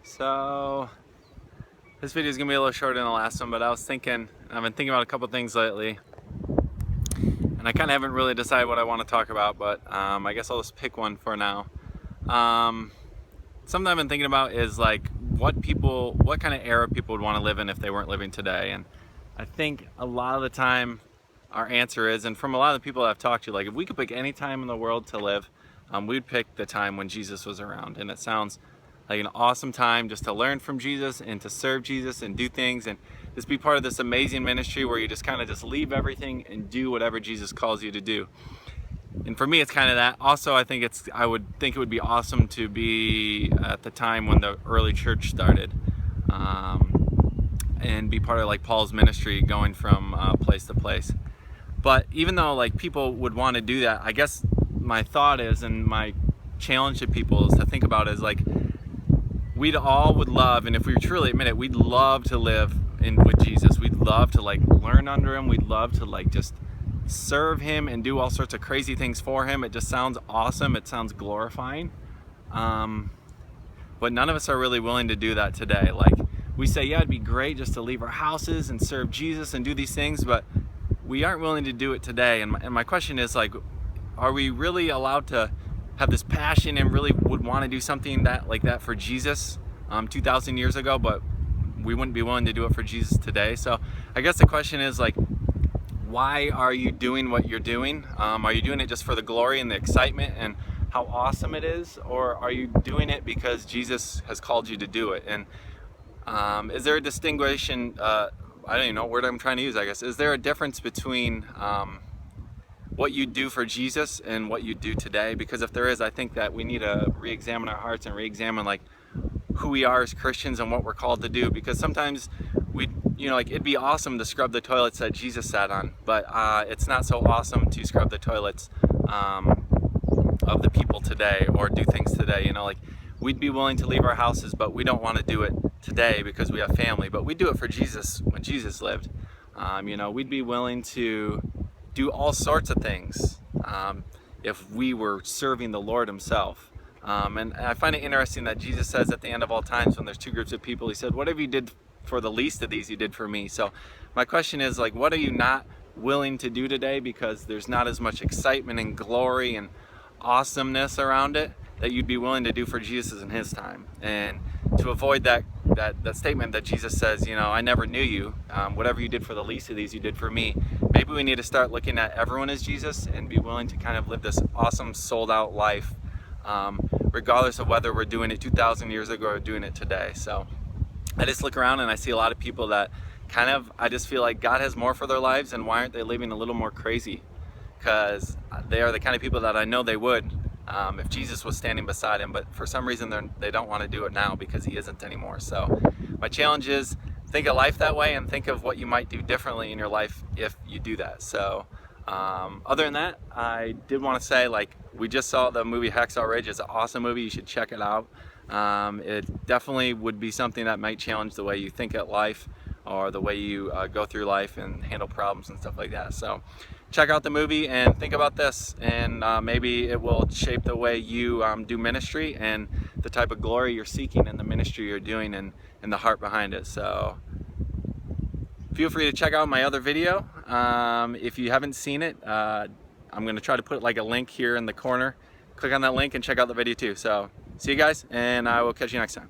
So this video is gonna be a little shorter than the last one, but I've been thinking about a couple things lately, and I kind of haven't really decided what I want to talk about, but I guess I'll just pick one for now. Something I've been thinking about is like what kind of era people would want to live in if they weren't living today. And I think a lot of the time our answer is, and from a lot of the people I've talked to, like if we could pick any time in the world to live, we'd pick the time when Jesus was around. And it sounds like an awesome time just to learn from Jesus and to serve Jesus and do things and just be part of this amazing ministry where you just kind of just leave everything and do whatever Jesus calls you to do. And for me, it's kind of that. Also, I would think it would be awesome to be at the time when the early church started, and be part of like Paul's ministry, going from place to place. But even though like people would want to do that, I guess my thought is, and my challenge to people is to think about is like we'd all would love, and if we truly admit it, we'd love to live with Jesus. We'd love to like learn under him. We'd love to like just serve him and do all sorts of crazy things for him. It just sounds awesome. It sounds glorifying. But none of us are really willing to do that today. Like we say, yeah, it'd be great just to leave our houses and serve Jesus and do these things, but we aren't willing to do it today. And my question is like, are we really allowed to have this passion and really would want to do something like that for Jesus 2,000 years ago, but we wouldn't be willing to do it for Jesus today? So I guess the question is like, why are you doing what you're doing? Are you doing it just for the glory and the excitement and how awesome it is? Or are you doing it because Jesus has called you to do it? And is there a distinction, I don't even know what word I'm trying to use, I guess. Is there a difference between what you do for Jesus and what you do today? Because if there is, I think that we need to re-examine our hearts and re-examine like who we are as Christians and what we're called to do. Because sometimes like it'd be awesome to scrub the toilets that Jesus sat on, but it's not so awesome to scrub the toilets of the people today or do things today. Like we'd be willing to leave our houses, but we don't want to do it today because we have family, but we do it for Jesus when Jesus lived. We'd be willing to do all sorts of things if we were serving the Lord himself. And I find it interesting that Jesus says at the end of all times when there's two groups of people, he said, whatever you did for the least of these, you did for me. So my question is like, what are you not willing to do today because there's not as much excitement and glory and awesomeness around it that you'd be willing to do for Jesus in his time? And to avoid that statement that Jesus says, I never knew you, whatever you did for the least of these, you did for me. Maybe we need to start looking at everyone as Jesus and be willing to kind of live this awesome sold out life, regardless of whether we're doing it 2,000 years ago or doing it today. So I just look around and I see a lot of people that I just feel like God has more for their lives, and why aren't they living a little more crazy? Because they are the kind of people that I know they would if Jesus was standing beside him, but for some reason they don't want to do it now because he isn't anymore. So my challenge is think of life that way and think of what you might do differently in your life if you do that. So other than that, I did want to say, like, we just saw the movie Hacksaw Ridge. It's an awesome movie. You should check it out. It definitely would be something that might challenge the way you think at life or the way you go through life and handle problems and stuff like that. So check out the movie and think about this, and maybe it will shape the way you do ministry and the type of glory you're seeking in the ministry you're doing and the heart behind it. So feel free to check out my other video. If you haven't seen it, I'm going to try to put like a link here in the corner. Click on that link and check out the video too. So see you guys, and I will catch you next time.